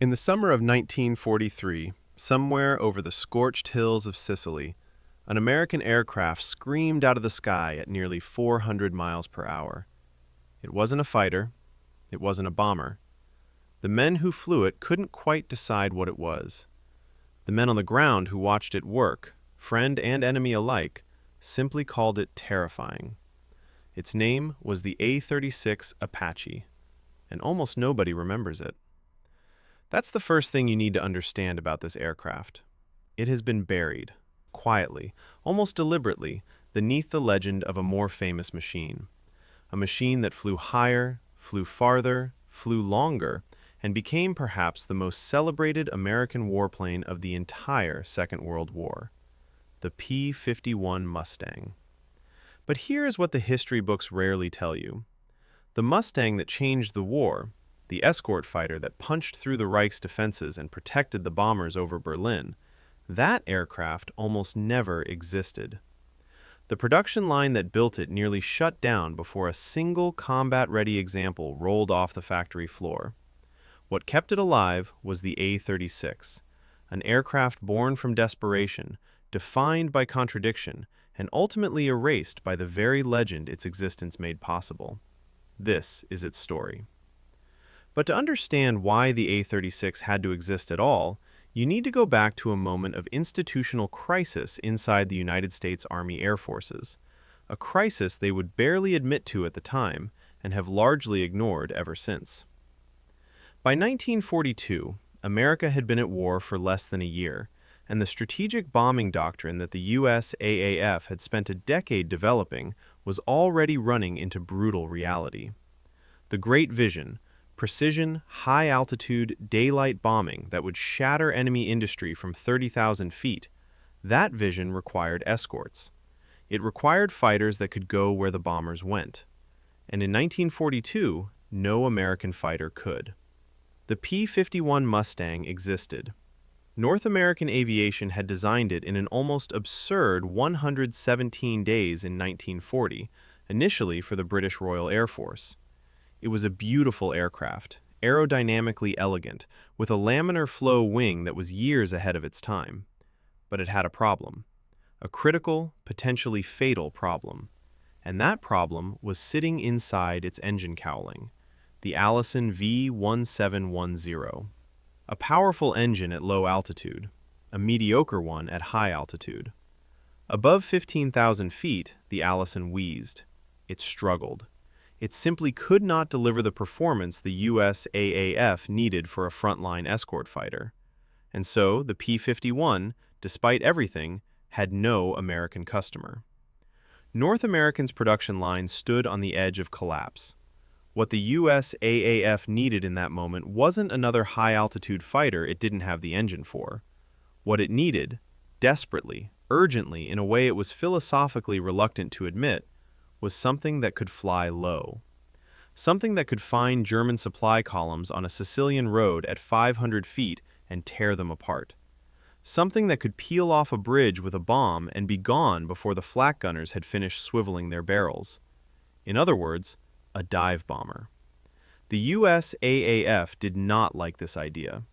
In the summer of 1943, somewhere over the scorched hills of Sicily, an American aircraft screamed out of the sky at nearly 400 miles per hour. It wasn't a fighter. It wasn't a bomber. The men who flew it couldn't quite decide what it was. The men on the ground who watched it work, friend and enemy alike, simply called it terrifying. Its name was the A-36 Apache, and almost nobody remembers it. That's the first thing you need to understand about this aircraft. It has been buried, quietly, almost deliberately, beneath the legend of a more famous machine. A machine that flew higher, flew farther, flew longer, and became perhaps the most celebrated American warplane of the entire Second World War, the P-51 Mustang. But here is what the history books rarely tell you. The Mustang that changed the war, the escort fighter that punched through the Reich's defenses and protected the bombers over Berlin, that aircraft almost never existed. The production line that built it nearly shut down before a single combat-ready example rolled off the factory floor. What kept it alive was the A-36, an aircraft born from desperation, defined by contradiction, and ultimately erased by the very legend its existence made possible. This is its story. But to understand why the A-36 had to exist at all, you need to go back to a moment of institutional crisis inside the United States Army Air Forces, a crisis they would barely admit to at the time and have largely ignored ever since. By 1942, America had been at war for less than a year, and the strategic bombing doctrine that the U.S. AAF had spent a decade developing was already running into brutal reality. The Great Vision, precision, high-altitude, daylight bombing that would shatter enemy industry from 30,000 feet, that vision required escorts. It required fighters that could go where the bombers went. And in 1942, no American fighter could. The P-51 Mustang existed. North American aviation had designed it in an almost absurd 117 days in 1940, initially for the British Royal Air Force. It was a beautiful aircraft, aerodynamically elegant, with a laminar flow wing that was years ahead of its time. But it had a problem. A critical, potentially fatal problem. And that problem was sitting inside its engine cowling, the Allison V1710. A powerful engine at low altitude, a mediocre one at high altitude. Above 15,000 feet, the Allison wheezed. It struggled. It simply could not deliver the performance the US AAF needed for a frontline escort fighter. And so, the P-51, despite everything, had no American customer. North American's production line stood on the edge of collapse. What the US AAF needed in that moment wasn't another high-altitude fighter it didn't have the engine for. What it needed, desperately, urgently, in a way it was philosophically reluctant to admit, was something that could fly low. Something that could find German supply columns on a Sicilian road at 500 feet and tear them apart. Something that could peel off a bridge with a bomb and be gone before the flak gunners had finished swiveling their barrels. In other words, a dive bomber. The US AAF did not like this idea.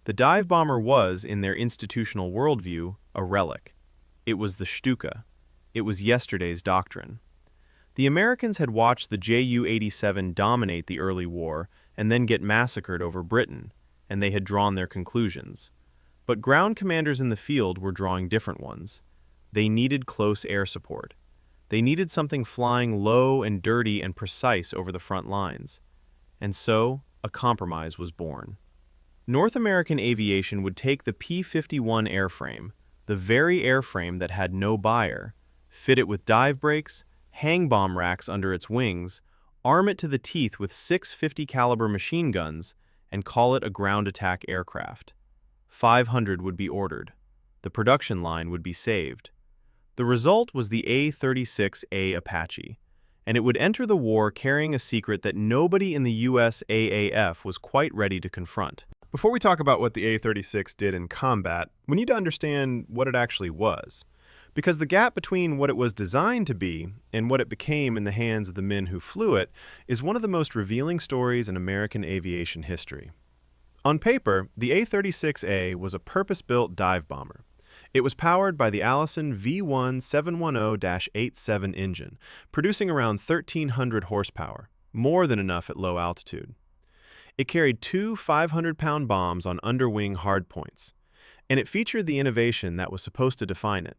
The dive bomber was, in their institutional worldview, a relic. It was the Stuka. It was yesterday's doctrine. The Americans had watched the Ju-87 dominate the early war and then get massacred over Britain, and they had drawn their conclusions. But ground commanders in the field were drawing different ones. They needed close air support. They needed something flying low and dirty and precise over the front lines. And so, a compromise was born. North American aviation would take the P-51 airframe, the very airframe that had no buyer, fit it with dive brakes, hang bomb racks under its wings, arm it to the teeth with 650 caliber machine guns, and call it a ground attack aircraft. 500 would be ordered. The production line would be saved. The result was the A-36A Apache, and it would enter the war carrying a secret that nobody in the US AAF was quite ready to confront. Before we talk about what the A-36 did in combat, we need to understand what it actually was. Because the gap between what it was designed to be and what it became in the hands of the men who flew it is one of the most revealing stories in American aviation history. On paper, the A-36A was a purpose-built dive bomber. It was powered by the Allison V1 710-87 engine, producing around 1,300 horsepower, more than enough at low altitude. It carried two 500-pound bombs on underwing hardpoints, and it featured the innovation that was supposed to define it: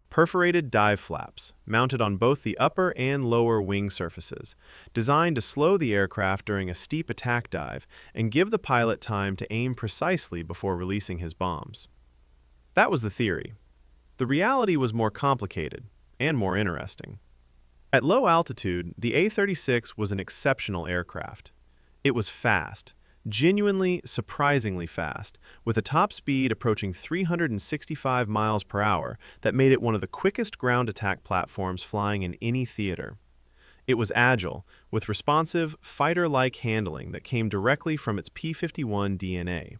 perforated dive flaps, mounted on both the upper and lower wing surfaces, designed to slow the aircraft during a steep attack dive and give the pilot time to aim precisely before releasing his bombs. That was the theory. The reality was more complicated and more interesting. At low altitude, the A-36 was an exceptional aircraft. It was fast, genuinely, surprisingly fast, with a top speed approaching 365 miles per hour that made it one of the quickest ground attack platforms flying in any theater. It was agile, with responsive, fighter-like handling that came directly from its P-51 DNA.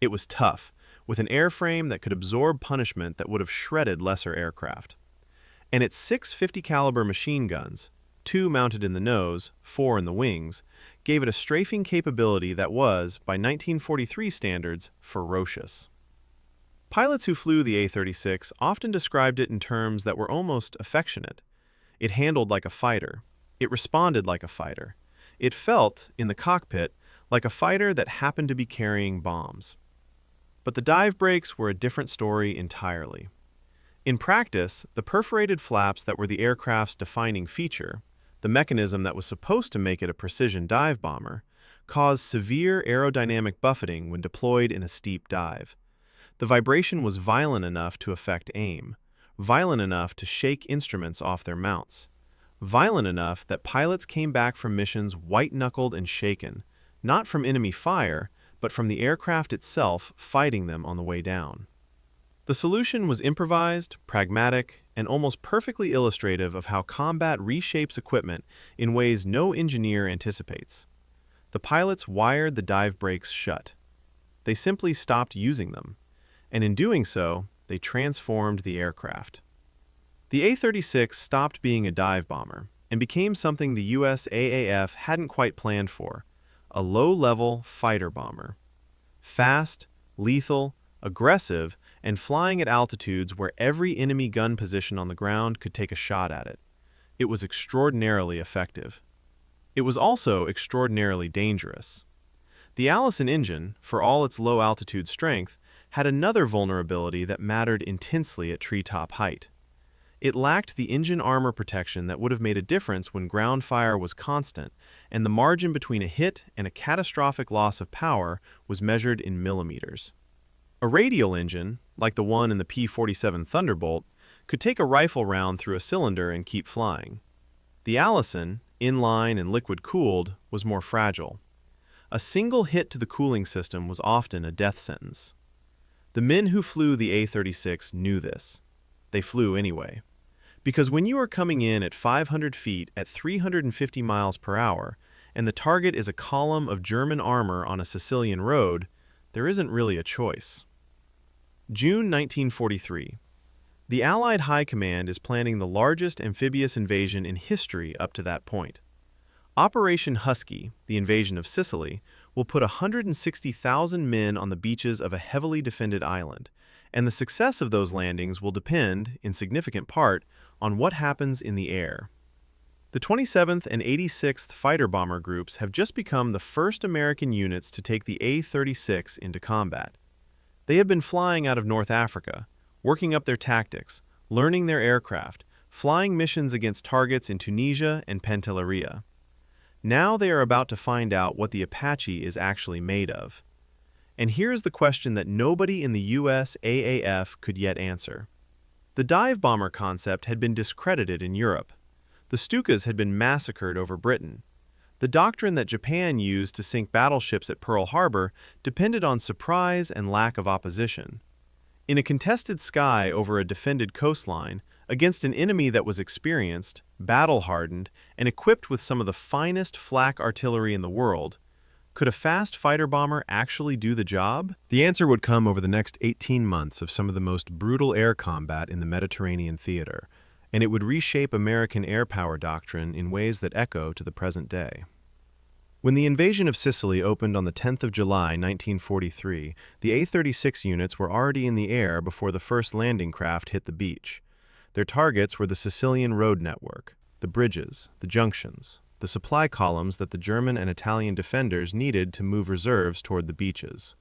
It was tough, with an airframe that could absorb punishment that would have shredded lesser aircraft. And its 650 caliber machine guns, 2 mounted in the nose, 4 in the wings, gave it a strafing capability that was, by 1943 standards, ferocious. Pilots who flew the A-36 often described it in terms that were almost affectionate. It handled like a fighter. It responded like a fighter. It felt, in the cockpit, like a fighter that happened to be carrying bombs. But the dive brakes were a different story entirely. In practice, the perforated flaps that were the aircraft's defining feature, the mechanism that was supposed to make it a precision dive bomber, caused severe aerodynamic buffeting when deployed in a steep dive. The vibration was violent enough to affect aim, violent enough to shake instruments off their mounts, violent enough that pilots came back from missions white-knuckled and shaken, not from enemy fire, but from the aircraft itself fighting them on the way down. The solution was improvised, pragmatic, and almost perfectly illustrative of how combat reshapes equipment in ways no engineer anticipates. The pilots wired the dive brakes shut. They simply stopped using them, and in doing so, they transformed the aircraft. The A-36 stopped being a dive bomber and became something the US AAF hadn't quite planned for: a low-level fighter bomber. Fast, lethal, aggressive, and flying at altitudes where every enemy gun position on the ground could take a shot at it. It was extraordinarily effective. It was also extraordinarily dangerous. The Allison engine, for all its low-altitude strength, had another vulnerability that mattered intensely at treetop height. It lacked the engine armor protection that would have made a difference when ground fire was constant, and the margin between a hit and a catastrophic loss of power was measured in millimeters. A radial engine, like the one in the P-47 Thunderbolt, could take a rifle round through a cylinder and keep flying. The Allison, inline and liquid-cooled, was more fragile. A single hit to the cooling system was often a death sentence. The men who flew the A-36 knew this. They flew anyway. Because when you are coming in at 500 feet at 350 miles per hour, and the target is a column of German armor on a Sicilian road, there isn't really a choice. June 1943. The Allied High Command is planning the largest amphibious invasion in history up to that point. Operation Husky, the invasion of Sicily, will put 160,000 men on the beaches of a heavily defended island, and the success of those landings will depend, in significant part, on what happens in the air. The 27th and 86th Fighter Bomber Groups have just become the first American units to take the A-36 into combat. They have been flying out of North Africa, working up their tactics, learning their aircraft, flying missions against targets in Tunisia and Pantelleria. Now they are about to find out what the Apache is actually made of. And here's the question that nobody in the US AAF could yet answer. The dive bomber concept had been discredited in Europe. The Stukas had been massacred over Britain. The doctrine that Japan used to sink battleships at Pearl Harbor depended on surprise and lack of opposition. In a contested sky over a defended coastline, against an enemy that was experienced, battle-hardened, and equipped with some of the finest flak artillery in the world, could a fast fighter bomber actually do the job? The answer would come over the next 18 months of some of the most brutal air combat in the Mediterranean theater, and it would reshape American air power doctrine in ways that echo to the present day. When the invasion of Sicily opened on the 10th of July, 1943, the A-36 units were already in the air before the first landing craft hit the beach. Their targets were the Sicilian road network, the bridges, the junctions, the supply columns that the German and Italian defenders needed to move reserves toward the beaches.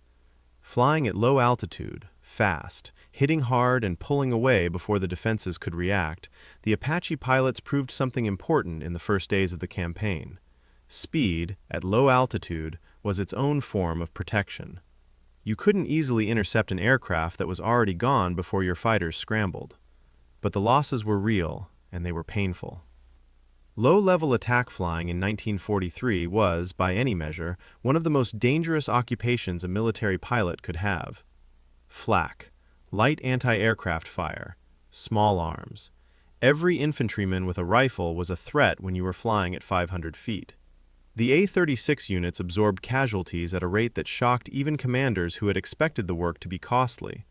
Flying at low altitude, fast, hitting hard and pulling away before the defenses could react, the Apache pilots proved something important in the first days of the campaign. Speed, at low altitude, was its own form of protection. You couldn't easily intercept an aircraft that was already gone before your fighters scrambled. But the losses were real, and they were painful. Low-level attack flying in 1943 was, by any measure, one of the most dangerous occupations a military pilot could have. Flak, light anti-aircraft fire, small arms. Every infantryman with a rifle was a threat when you were flying at 500 feet. The A-36 units absorbed casualties at a rate that shocked even commanders who had expected the work to be costly.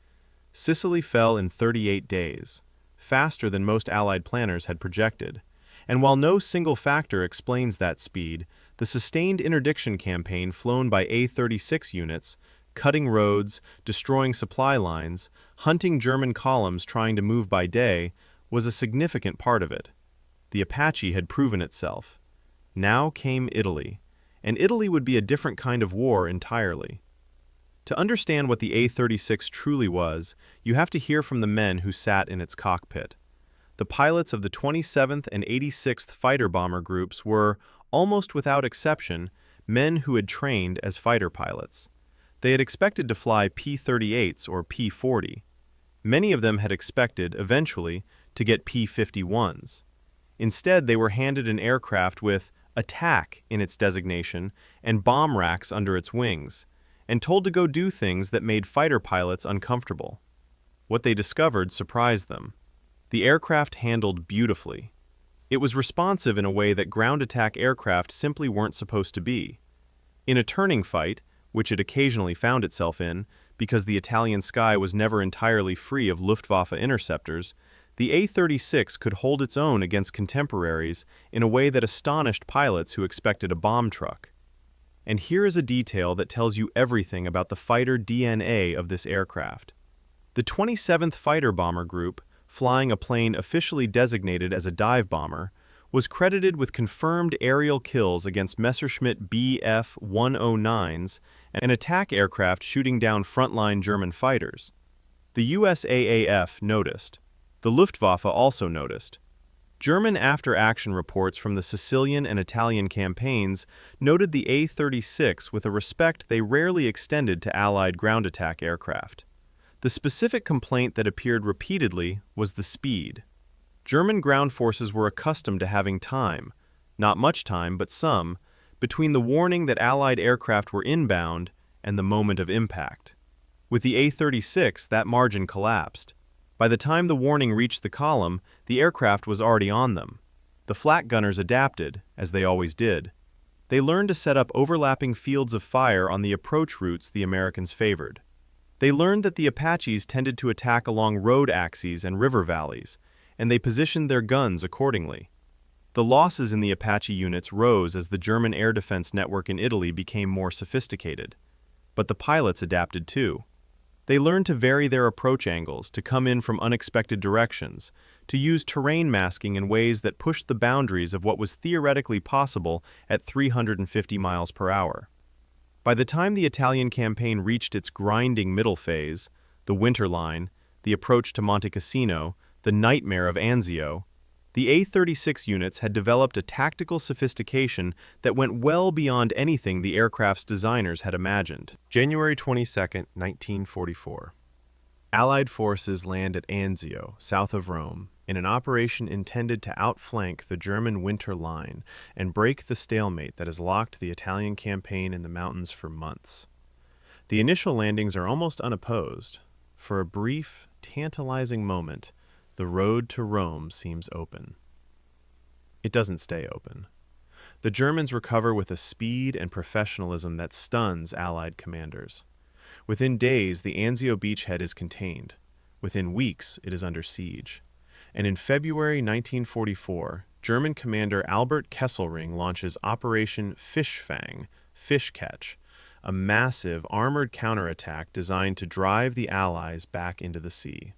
Sicily fell in 38 days, faster than most Allied planners had projected. And while no single factor explains that speed, the sustained interdiction campaign flown by A-36 units, cutting roads, destroying supply lines, hunting German columns trying to move by day, was a significant part of it. The Apache had proven itself. Now came Italy, and Italy would be a different kind of war entirely. To understand what the A-36 truly was, you have to hear from the men who sat in its cockpit. The pilots of the 27th and 86th Fighter Bomber Groups were, almost without exception, men who had trained as fighter pilots. They had expected to fly P-38s or P-40. Many of them had expected, eventually, to get P-51s. Instead, they were handed an aircraft with "attack" in its designation and bomb racks under its wings, and told to go do things that made fighter pilots uncomfortable. What they discovered surprised them. The aircraft handled beautifully. It was responsive in a way that ground attack aircraft simply weren't supposed to be. In a turning fight, which it occasionally found itself in, because the Italian sky was never entirely free of Luftwaffe interceptors, the A-36 could hold its own against contemporaries in a way that astonished pilots who expected a bomb truck. And here is a detail that tells you everything about the fighter DNA of this aircraft. The 27th Fighter Bomber Group, flying a plane officially designated as a dive bomber, was credited with confirmed aerial kills against Messerschmitt Bf-109s, an attack aircraft shooting down frontline German fighters. The USAAF noticed. The Luftwaffe also noticed. German after-action reports from the Sicilian and Italian campaigns noted the A-36 with a respect they rarely extended to Allied ground attack aircraft. The specific complaint that appeared repeatedly was the speed. German ground forces were accustomed to having time, not much time, but some, between the warning that Allied aircraft were inbound and the moment of impact. With the A-36, that margin collapsed. By the time the warning reached the column, the aircraft was already on them. The flak gunners adapted, as they always did. They learned to set up overlapping fields of fire on the approach routes the Americans favored. They learned that the Apaches tended to attack along road axes and river valleys, and they positioned their guns accordingly. The losses in the Apache units rose as the German air defense network in Italy became more sophisticated. But the pilots adapted too. They learned to vary their approach angles, to come in from unexpected directions, to use terrain masking in ways that pushed the boundaries of what was theoretically possible at 350 miles per hour. By the time the Italian campaign reached its grinding middle phase, the winter line, the approach to Monte Cassino, the nightmare of Anzio, the A-36 units had developed a tactical sophistication that went well beyond anything the aircraft's designers had imagined. January 22, 1944. Allied forces land at Anzio, south of Rome, in an operation intended to outflank the German winter line and break the stalemate that has locked the Italian campaign in the mountains for months. The initial landings are almost unopposed. For a brief, tantalizing moment, the road to Rome seems open. It doesn't stay open. The Germans recover with a speed and professionalism that stuns Allied commanders. Within days, the Anzio beachhead is contained. Within weeks, it is under siege. And in February 1944, German commander Albert Kesselring launches Operation Fischfang, fish catch, a massive armored counterattack designed to drive the Allies back into the sea.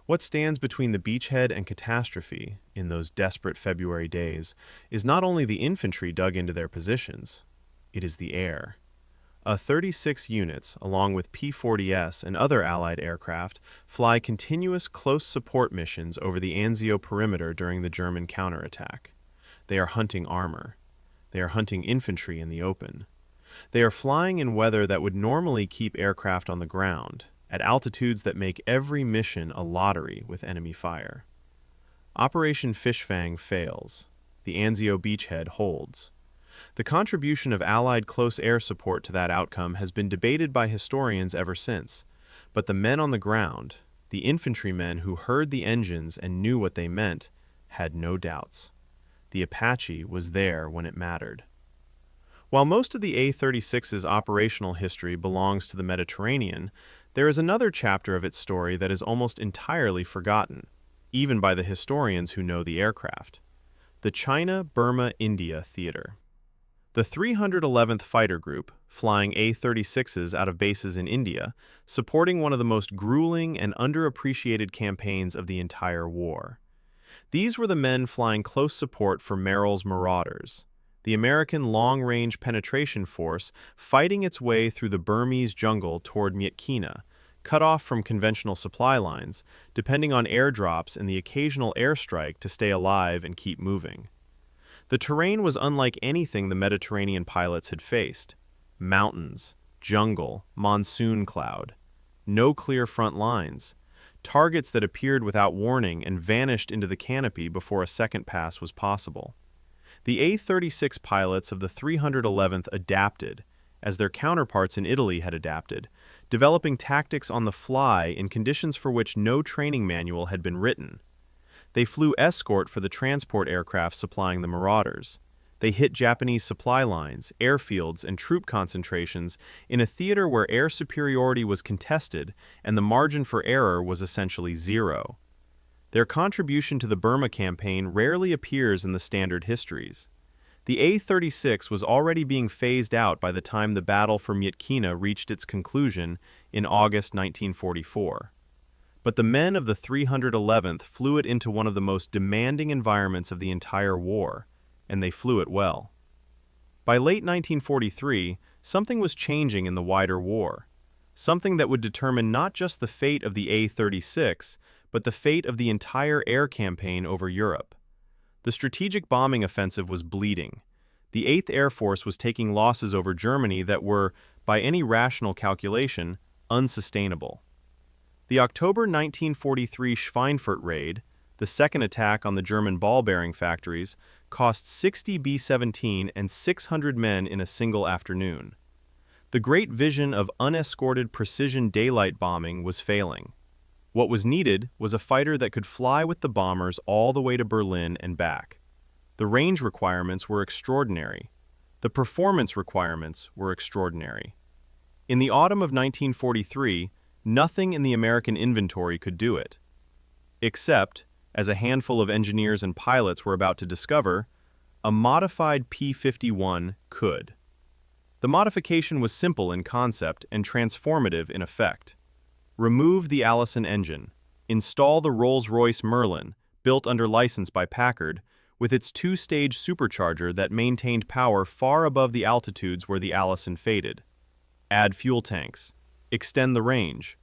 What stands between the beachhead and catastrophe in those desperate February days is not only the infantry dug into their positions, it is the air. A-36 units, along with P-40S and other Allied aircraft, fly continuous close support missions over the Anzio perimeter during the German counterattack. They are hunting armor. They are hunting infantry in the open. They are flying in weather that would normally keep aircraft on the ground, at altitudes that make every mission a lottery with enemy fire. Operation Fischfang fails. The Anzio beachhead holds. The contribution of Allied close air support to that outcome has been debated by historians ever since, but the men on the ground, the infantrymen who heard the engines and knew what they meant, had no doubts. The Apache was there when it mattered. While most of the A-36's operational history belongs to the Mediterranean, there is another chapter of its story that is almost entirely forgotten, even by the historians who know the aircraft: the China-Burma-India theater. The 311th Fighter Group, flying A-36s out of bases in India, supporting one of the most grueling and underappreciated campaigns of the entire war. These were the men flying close support for Merrill's Marauders, the American long-range penetration force fighting its way through the Burmese jungle toward Myitkyina, cut off from conventional supply lines, depending on airdrops and the occasional airstrike to stay alive and keep moving. The terrain was unlike anything the Mediterranean pilots had faced. Mountains, jungle, monsoon cloud. No clear front lines. Targets that appeared without warning and vanished into the canopy before a second pass was possible. The A-36 pilots of the 311th adapted, as their counterparts in Italy had adapted, developing tactics on the fly in conditions for which no training manual had been written. They flew escort for the transport aircraft supplying the Marauders. They hit Japanese supply lines, airfields, and troop concentrations in a theater where air superiority was contested and the margin for error was essentially zero. Their contribution to the Burma campaign rarely appears in the standard histories. The A-36 was already being phased out by the time the battle for Myitkyina reached its conclusion in August 1944. But the men of the 311th flew it into one of the most demanding environments of the entire war, and they flew it well. By late 1943, something was changing in the wider war, something that would determine not just the fate of the A-36, but the fate of the entire air campaign over Europe. The strategic bombing offensive was bleeding. The 8th Air Force was taking losses over Germany that were, by any rational calculation, unsustainable. The October 1943 Schweinfurt raid, the second attack on the German ball-bearing factories, cost 60 B-17 and 600 men in a single afternoon. The great vision of unescorted precision daylight bombing was failing. What was needed was a fighter that could fly with the bombers all the way to Berlin and back. The range requirements were extraordinary. The performance requirements were extraordinary. In the autumn of 1943, nothing in the American inventory could do it. Except, as a handful of engineers and pilots were about to discover, a modified P-51 could. The modification was simple in concept and transformative in effect. Remove the Allison engine. Install the Rolls-Royce Merlin, built under license by Packard, with its two-stage supercharger that maintained power far above the altitudes where the Allison faded. Add fuel tanks. Extend the range.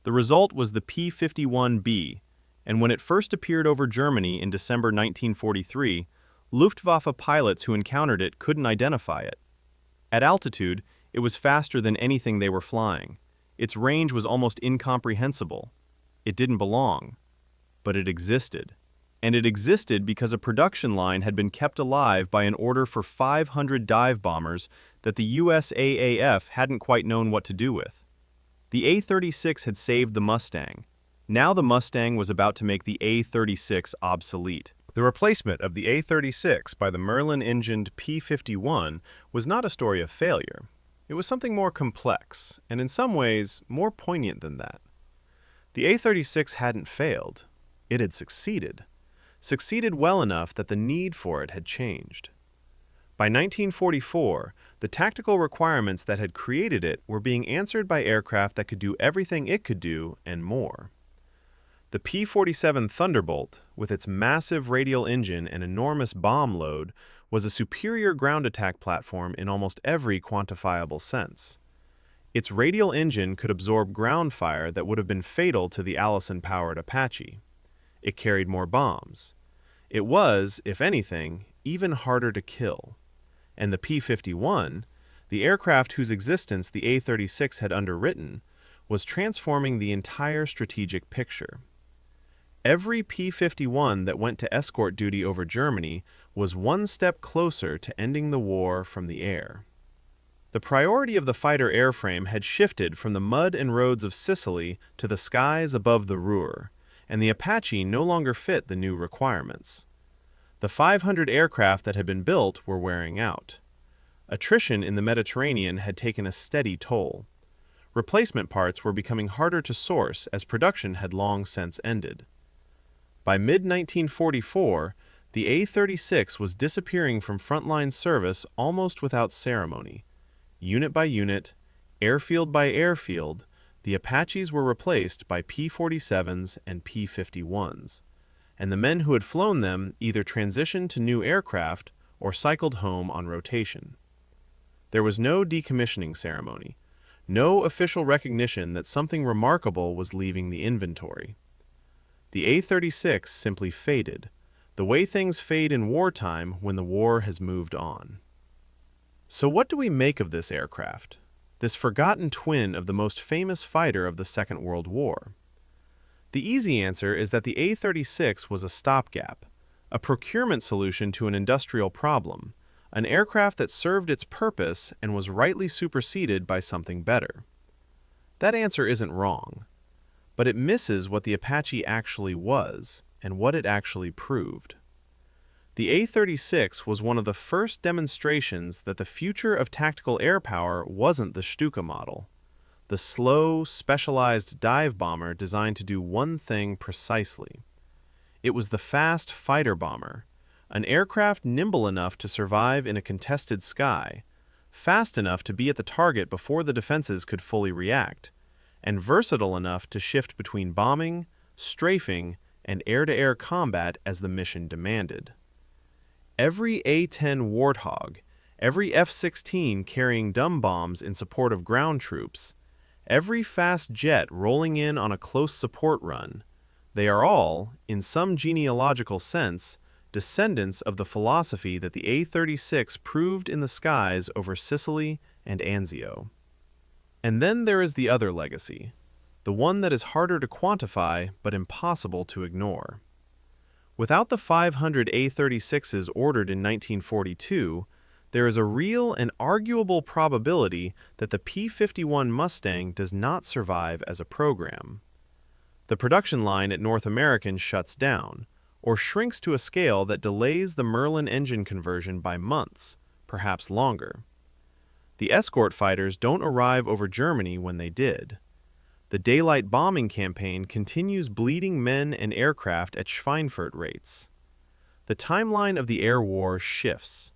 The result was the P-51B, and when it first appeared over Germany in December 1943, Luftwaffe pilots who encountered it couldn't identify it. At altitude, it was faster than anything they were flying. Its range was almost incomprehensible. It didn't belong, but it existed. And it existed because a production line had been kept alive by an order for 500 dive bombers that the USAAF hadn't quite known what to do with. The A-36 had saved the Mustang. Now the Mustang was about to make the A-36 obsolete. The replacement of the A-36 by the Merlin-engined P-51 was not a story of failure. It was something more complex, and in some ways, more poignant than that. The A-36 hadn't failed. It had succeeded. succeeded well enough that the need for it had changed. By 1944, the tactical requirements that had created it were being answered by aircraft that could do everything it could do and more. The P-47 Thunderbolt, with its massive radial engine and enormous bomb load, was a superior ground attack platform in almost every quantifiable sense. Its radial engine could absorb ground fire that would have been fatal to the Allison-powered Apache. It carried more bombs. It was, if anything, even harder to kill. And the P-51, the aircraft whose existence the A-36 had underwritten, was transforming the entire strategic picture. Every P-51 that went to escort duty over Germany was one step closer to ending the war from the air. The priority of the fighter airframe had shifted from the mud and roads of Sicily to the skies above the Ruhr, and the Apache no longer fit the new requirements. The 500 aircraft that had been built were wearing out. Attrition in the Mediterranean had taken a steady toll. Replacement parts were becoming harder to source as production had long since ended. By mid-1944, the A-36 was disappearing from frontline service almost without ceremony. Unit by unit, airfield by airfield, the Apaches were replaced by P-47s and P-51s, and the men who had flown them either transitioned to new aircraft or cycled home on rotation. There was no decommissioning ceremony, no official recognition that something remarkable was leaving the inventory. The A-36 simply faded, the way things fade in wartime when the war has moved on. So what do we make of this aircraft, this forgotten twin of the most famous fighter of the Second World War? The easy answer is that the A-36 was a stopgap, a procurement solution to an industrial problem, an aircraft that served its purpose and was rightly superseded by something better. That answer isn't wrong, but it misses what the Apache actually was and what it actually proved. The A-36 was one of the first demonstrations that the future of tactical air power wasn't the Stuka model, the slow, specialized dive bomber designed to do one thing precisely. It was the fast fighter bomber, an aircraft nimble enough to survive in a contested sky, fast enough to be at the target before the defenses could fully react, and versatile enough to shift between bombing, strafing, and air-to-air combat as the mission demanded. Every A-10 Warthog, every F-16 carrying dumb bombs in support of ground troops, every fast jet rolling in on a close support run, they are all, in some genealogical sense, descendants of the philosophy that the A-36 proved in the skies over Sicily and Anzio. And then there is the other legacy, the one that is harder to quantify but impossible to ignore. Without the 500 A-36s ordered in 1942, there is a real and arguable probability that the P-51 Mustang does not survive as a program. The production line at North American shuts down, or shrinks to a scale that delays the Merlin engine conversion by months, perhaps longer. The escort fighters don't arrive over Germany when they did. The daylight bombing campaign continues bleeding men and aircraft at Schweinfurt rates. The timeline of the air war shifts.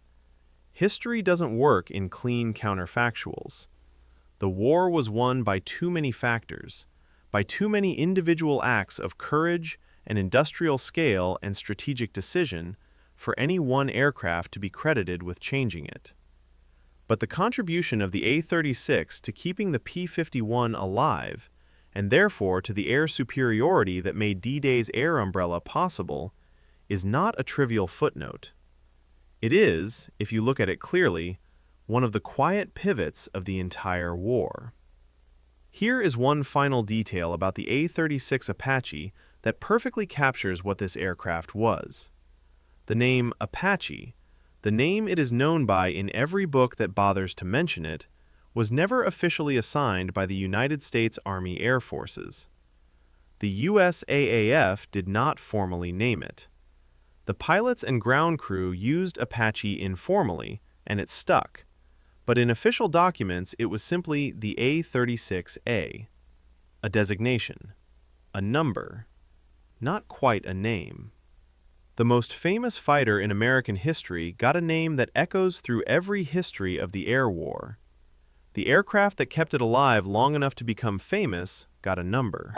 History doesn't work in clean counterfactuals. The war was won by too many factors, by too many individual acts of courage and industrial scale and strategic decision for any one aircraft to be credited with changing it. But the contribution of the A-36 to keeping the P-51 alive, and therefore to the air superiority that made D-Day's air umbrella possible, is not a trivial footnote. It is, if you look at it clearly, one of the quiet pivots of the entire war. Here is one final detail about the A-36 Apache that perfectly captures what this aircraft was. The name Apache, the name it is known by in every book that bothers to mention it, was never officially assigned by the United States Army Air Forces. The USAAF did not formally name it. The pilots and ground crew used Apache informally, and it stuck, but in official documents it was simply the A-36A, a designation, a number, not quite a name. The most famous fighter in American history got a name that echoes through every history of the air war. The aircraft that kept it alive long enough to become famous got a number.